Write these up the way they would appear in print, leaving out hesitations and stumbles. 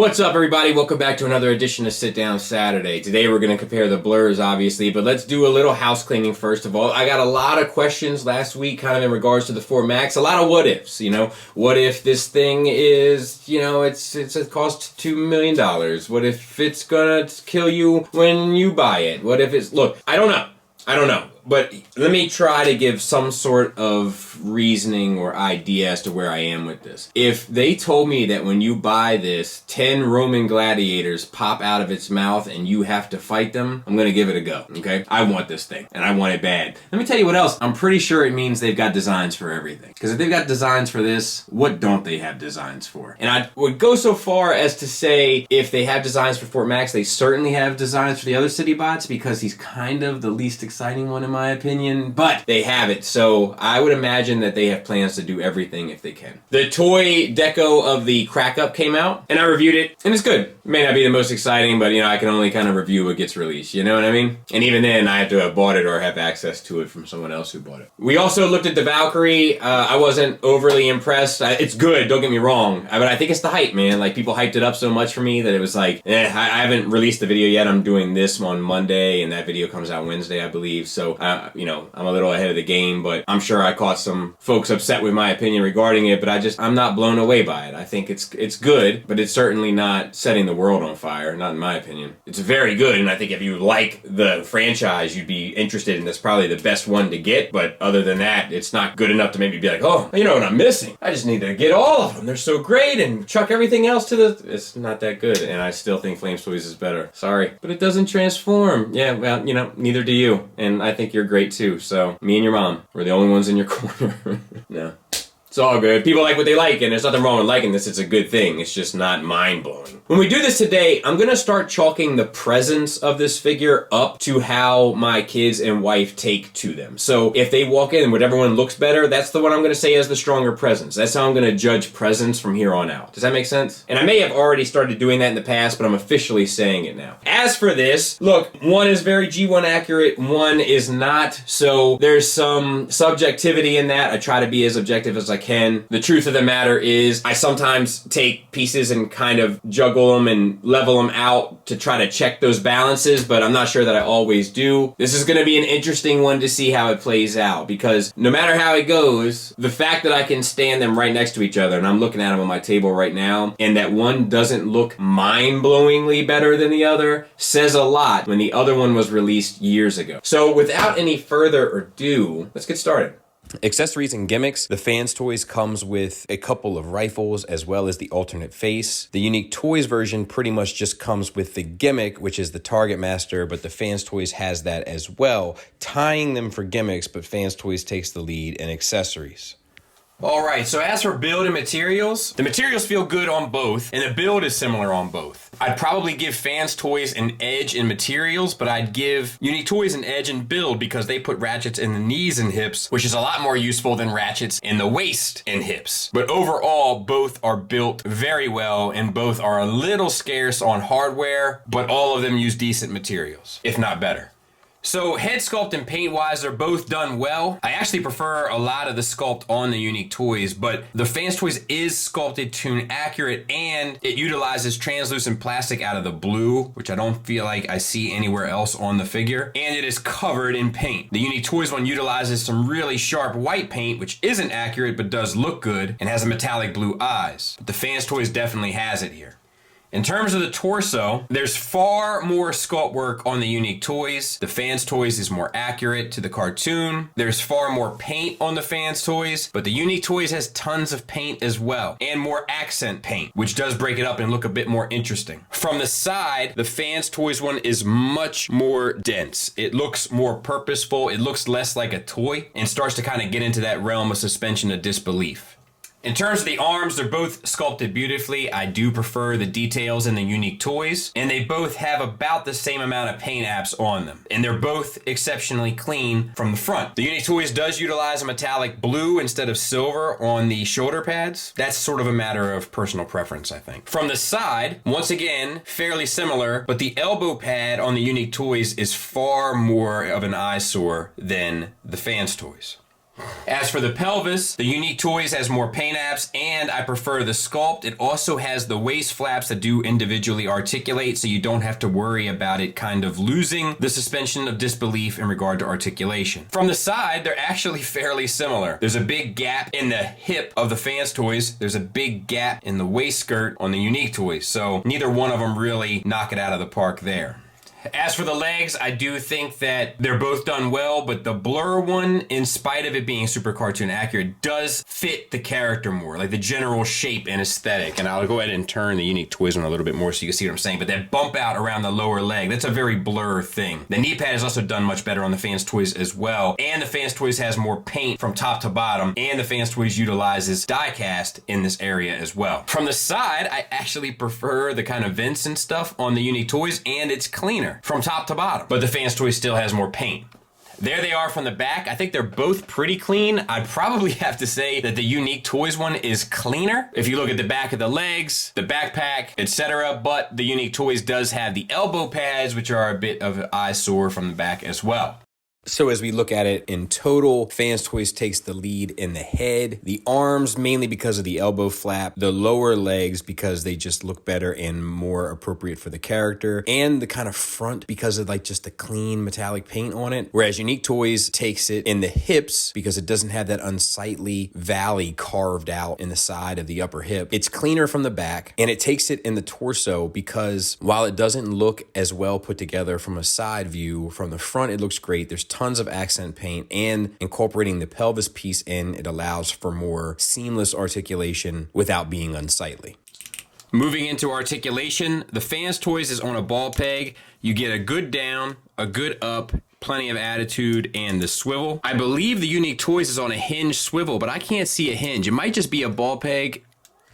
What's up, everybody? Welcome back to another edition of Sit Down Saturday. Today we're going to compare the blurs, obviously, but let's do a little house cleaning first of all. I got a lot of questions last week kind of in regards to the 4 Max. A lot of what ifs, you know. What if this thing is, you know, it costs $2 million? What if it's going to kill you when you buy it? What if it's... Look, I don't know. But let me try to give some sort of reasoning or idea as to where I am with this. If they told me that when you buy this, 10 Roman gladiators pop out of its mouth and you have to fight them, I'm gonna give it a go, okay? I want this thing, and I want it bad. Let me tell you what else. I'm pretty sure it means they've got designs for everything. Because if they've got designs for this, what don't they have designs for? And I would go so far as to say if they have designs for Fort Max, they certainly have designs for the other city bots because he's kind of the least exciting one in my opinion, but they have it, so I would imagine that they have plans to do everything if they can. The toy deco of the Crack Up came out, and I reviewed it, and it's good. It may not be the most exciting, but you know, I can only kind of review what gets released, you know what I mean? And even then, I have to have bought it or have access to it from someone else who bought it. We also looked at the Valkyrie. I wasn't overly impressed. It's good, don't get me wrong, but I think it's the hype, man. Like, people hyped it up so much for me that it was like, I haven't released the video yet. I'm doing this on Monday, and that video comes out Wednesday, I believe, so you know, I'm a little ahead of the game, but I'm sure I caught some folks upset with my opinion regarding it, but I'm not blown away by it. I think it's good, but it's certainly not setting the world on fire, not in my opinion. It's very good, and I think if you like the franchise, you'd be interested in this, probably the best one to get, but other than that, it's not good enough to maybe be like, oh, you know what I'm missing? I just need to get all of them. They're so great, and chuck everything else to the... It's not that good, and I still think Fanstoys is better. Sorry. But it doesn't transform. Yeah, well, you know, neither do you, and I think you're great too, so me and your mom, we're the only ones in your corner. No. It's all good. People like what they like, and there's nothing wrong with liking this. It's a good thing. It's just not mind-blowing. When we do this today, I'm gonna start chalking the presence of this figure up to how my kids and wife take to them. So if they walk in and whatever one looks better, that's the one I'm gonna say has the stronger presence. That's how I'm gonna judge presence from here on out. Does that make sense? And I may have already started doing that in the past, but I'm officially saying it now. As for this, look, one is very G1 accurate, one is not. So there's some subjectivity in that. I try to be as objective as I can. The truth of the matter is I sometimes take pieces and kind of juggle them and level them out to try to check those balances, but I'm not sure that I always do. This is going to be an interesting one to see how it plays out, because no matter how it goes, the fact that I can stand them right next to each other, and I'm looking at them on my table right now, and that one doesn't look mind-blowingly better than the other says a lot when the other one was released years ago. So without any further ado, let's get started. Accessories and gimmicks. The Fanstoys comes with a couple of rifles as well as the alternate face. The Unique Toys version pretty much just comes with the gimmick, which is the Target Master, but the Fanstoys has that as well, tying them for gimmicks, but Fanstoys takes the lead in accessories. Alright, so as for build and materials, the materials feel good on both, and the build is similar on both. I'd probably give Fanstoys an edge in materials, but I'd give Unique Toys an edge in build because they put ratchets in the knees and hips, which is a lot more useful than ratchets in the waist and hips. But overall, both are built very well, and both are a little scarce on hardware, but all of them use decent materials, if not better. So head sculpt and paint wise, they're both done well. I actually prefer a lot of the sculpt on the Unique Toys, but the Fanstoys is sculpted to accurate, and it utilizes translucent plastic out of the blue, which I don't feel like I see anywhere else on the figure, and it is covered in paint. The Unique Toys one utilizes some really sharp white paint, which isn't accurate but does look good, and has a metallic blue eyes. But the Fanstoys definitely has it here. In terms of the torso, there's far more sculpt work on the Unique Toys. The Fanstoys is more accurate to the cartoon. There's far more paint on the Fanstoys, but the Unique Toys has tons of paint as well, and more accent paint, which does break it up and look a bit more interesting. From the side, the Fanstoys one is much more dense. It looks more purposeful, it looks less like a toy, and starts to kind of get into that realm of suspension of disbelief. In terms of the arms, they're both sculpted beautifully. I do prefer the details in the Unique Toys, and they both have about the same amount of paint apps on them, and they're both exceptionally clean from the front. The Unique Toys does utilize a metallic blue instead of silver on the shoulder pads. That's sort of a matter of personal preference, I think. From the side, once again, fairly similar, but the elbow pad on the Unique Toys is far more of an eyesore than the Fanstoys. As for the pelvis, the Unique Toys has more paint apps, and I prefer the Sculpt. It also has the waist flaps that do individually articulate, so you don't have to worry about it kind of losing the suspension of disbelief in regard to articulation. From the side, they're actually fairly similar. There's a big gap in the hip of the Fanstoys. There's a big gap in the waist skirt on the Unique Toys, so neither one of them really knock it out of the park there. As for the legs, I do think that they're both done well, but the Blur one, in spite of it being super cartoon accurate, does fit the character more, like the general shape and aesthetic. And I'll go ahead and turn the Unique Toys one a little bit more so you can see what I'm saying. But that bump out around the lower leg, that's a very Blur thing. The knee pad is also done much better on the Fanstoys as well. And the Fanstoys has more paint from top to bottom. And the Fanstoys utilizes die cast in this area as well. From the side, I actually prefer the kind of vents and stuff on the Unique Toys, and it's cleaner from top to bottom, but the Fanstoys still has more paint. There they are from the back. I think they're both pretty clean. I'd probably have to say that the Unique Toys one is cleaner if you look at the back of the legs, the backpack, etc. But the Unique Toys does have the elbow pads, which are a bit of an eyesore from the back as well. So as we look at it in total, Fanstoys takes the lead in the head, the arms mainly because of the elbow flap, the lower legs because they just look better and more appropriate for the character, and the kind of front because of like just the clean metallic paint on it. Whereas Unique Toys takes it in the hips because it doesn't have that unsightly valley carved out in the side of the upper hip. It's cleaner from the back, and it takes it in the torso because while it doesn't look as well put together from a side view, from the front it looks great. There's tons of accent paint, and incorporating the pelvis piece in, it allows for more seamless articulation without being unsightly. Moving into articulation, the Fanstoys is on a ball peg. You get a good down, a good up, plenty of attitude, and the swivel. I believe the Unique Toys is on a hinge swivel, but I can't see a hinge. It might just be a ball peg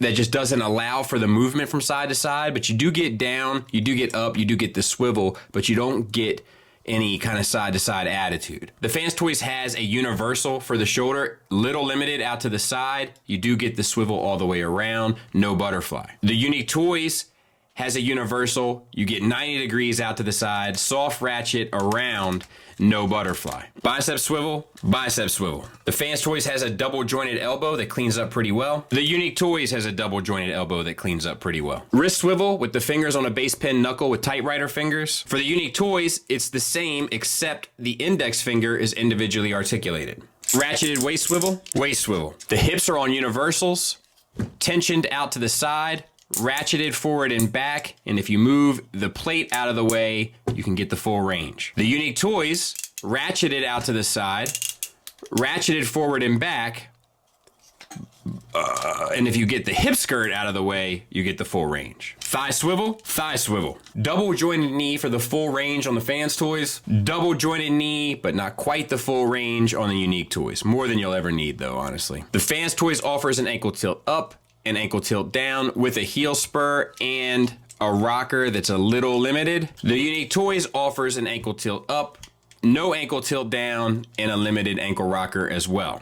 that just doesn't allow for the movement from side to side, but you do get down, you do get up, you do get the swivel, but you don't get any kind of side-to-side attitude. The Fanstoys has a universal for the shoulder, little limited out to the side. You do get the swivel all the way around, no butterfly. The Unique Toys has a universal. You get 90 degrees out to the side, soft ratchet around, no butterfly. Bicep swivel, bicep swivel. The Fanstoys has a double jointed elbow that cleans up pretty well. The Unique Toys has a double jointed elbow that cleans up pretty well. Wrist swivel with the fingers on a base pen knuckle with typewriter fingers. For the Unique Toys, it's the same except the index finger is individually articulated. Ratcheted waist swivel, waist swivel. The hips are on universals, tensioned out to the side, ratcheted forward and back, and if you move the plate out of the way, you can get the full range. The Unique Toys, ratcheted out to the side, ratcheted forward and back, and if you get the hip skirt out of the way, you get the full range. Thigh swivel, thigh swivel. Double jointed knee for the full range on the Fanstoys. Double jointed knee, but not quite the full range on the Unique Toys. More than you'll ever need though, honestly. The Fanstoys offers an ankle tilt up, an ankle tilt down with a heel spur and a rocker that's a little limited. The Unique Toys offers an ankle tilt up, no ankle tilt down, and a limited ankle rocker as well.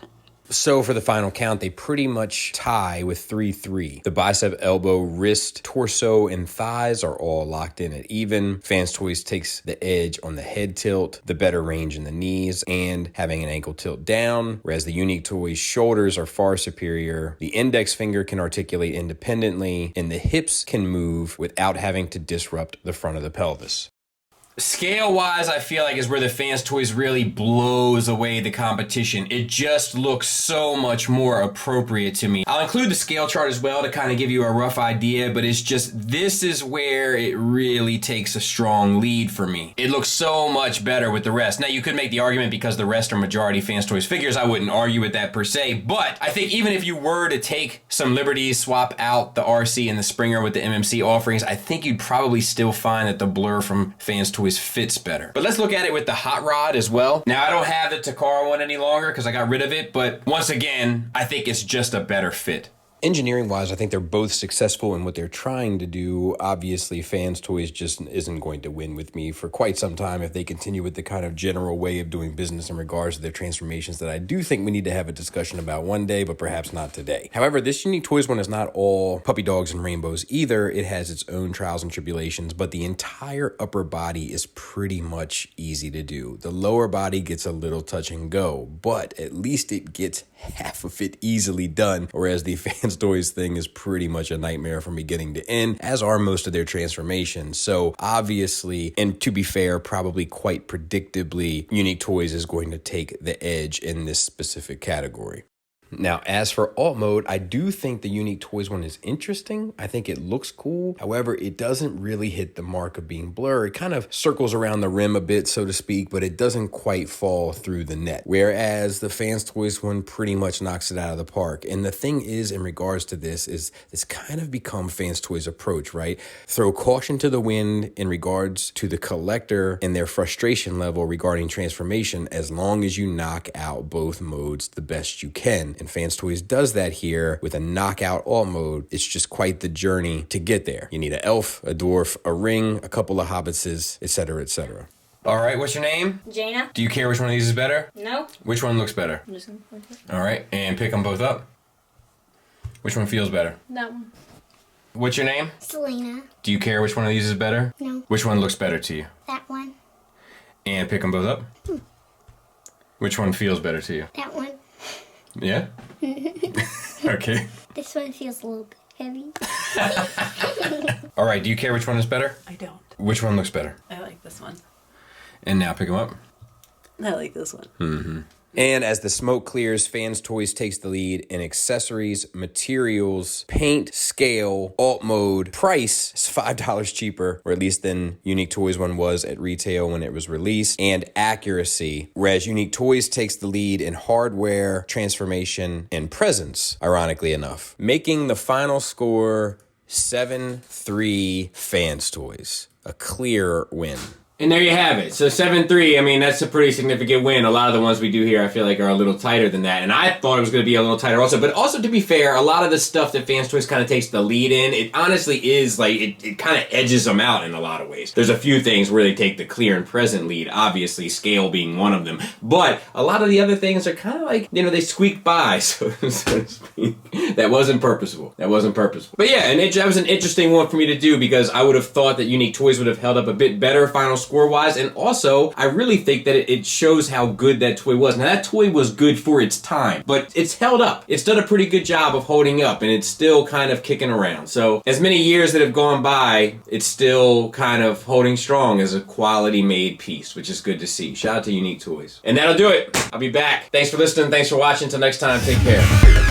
So for the final count, they pretty much tie with 3-3. The bicep, elbow, wrist, torso, and thighs are all locked in at even. Fanstoys takes the edge on the head tilt, the better range in the knees, and having an ankle tilt down, whereas the Unique Toys' shoulders are far superior. The index finger can articulate independently, and the hips can move without having to disrupt the front of the pelvis. Scale-wise, I feel like is where the Fanstoys really blows away the competition. It just looks so much more appropriate to me. I'll include the scale chart as well to kind of give you a rough idea, but it's just, this is where it really takes a strong lead for me. It looks so much better with the rest. Now, you could make the argument because the rest are majority Fanstoys figures. I wouldn't argue with that per se, but I think even if you were to take some liberties, swap out the RC and the Springer with the MMC offerings, I think you'd probably still find that the Blur from Fanstoys fits better. But let's look at it with the Hot Rod as well. Now, I don't have the Takara one any longer because I got rid of it, but once again, I think it's just a better fit. Engineering wise, I think they're both successful in what they're trying to do. Obviously, Fanstoys just isn't going to win with me for quite some time if they continue with the kind of general way of doing business in regards to their transformations that I do think we need to have a discussion about one day, but perhaps not today. However, this Unique Toys one is not all puppy dogs and rainbows either. It has its own trials and tribulations, but the entire upper body is pretty much easy to do. The lower body gets a little touch and go, but at least it gets half of it easily done, whereas the Fanstoys thing is pretty much a nightmare from beginning to end, as are most of their transformations. So obviously, and to be fair, probably quite predictably, Unique Toys is going to take the edge in this specific category. Now, as for alt mode, I do think the Unique Toys one is interesting. I think it looks cool. However, it doesn't really hit the mark of being blur. It kind of circles around the rim a bit, so to speak, but it doesn't quite fall through the net. Whereas the Fanstoys one pretty much knocks it out of the park. And the thing is, in regards to this, is it's kind of become Fanstoys' approach, right? Throw caution to the wind in regards to the collector and their frustration level regarding transformation, as long as you knock out both modes the best you can. And Fanstoys does that here with a knockout alt mode. It's just quite the journey to get there. You need an elf, a dwarf, a ring, a couple of hobbitses, etc., etc. All right, what's your name? Jaina. Do you care which one of these is better? No. Which one looks better? I'm just gonna point it. All right, and pick them both up. Which one feels better? That one. What's your name? Selena. Do you care which one of these is better? No. Which one looks better to you? That one. And pick them both up. Which one feels better to you? That one. Yeah? Okay. This one feels a little bit heavy. All right, do you care which one is better? I don't. Which one looks better? I like this one. And now pick them up. I like this one. Mm-hmm. And as the smoke clears, Fanstoys takes the lead in accessories, materials, paint, scale, alt mode. Price is $5 cheaper, or at least than Unique Toys one was at retail when it was released, and accuracy, whereas Unique Toys takes the lead in hardware, transformation, and presence, ironically enough, making the final score 7-3 Fanstoys, a clear win. And there you have it. So 7-3, I mean, that's a pretty significant win. A lot of the ones we do here, I feel like, are a little tighter than that. And I thought it was going to be a little tighter also. But also, to be fair, a lot of the stuff that Fanstoys kind of takes the lead in, it honestly is, like, it kind of edges them out in a lot of ways. There's a few things where they take the clear and present lead, obviously, scale being one of them. But a lot of the other things are kind of like, you know, they squeak by, so to speak. That wasn't purposeful. That wasn't purposeful. But yeah, and that was an interesting one for me to do, because I would have thought that Unique Toys would have held up a bit better final score-wise, and also, I really think that it shows how good that toy was. Now, that toy was good for its time, but it's held up. It's done a pretty good job of holding up, and it's still kind of kicking around. So, as many years that have gone by, it's still kind of holding strong as a quality-made piece, which is good to see. Shout out to Unique Toys. And that'll do it. I'll be back. Thanks for listening. Thanks for watching. Until next time, take care.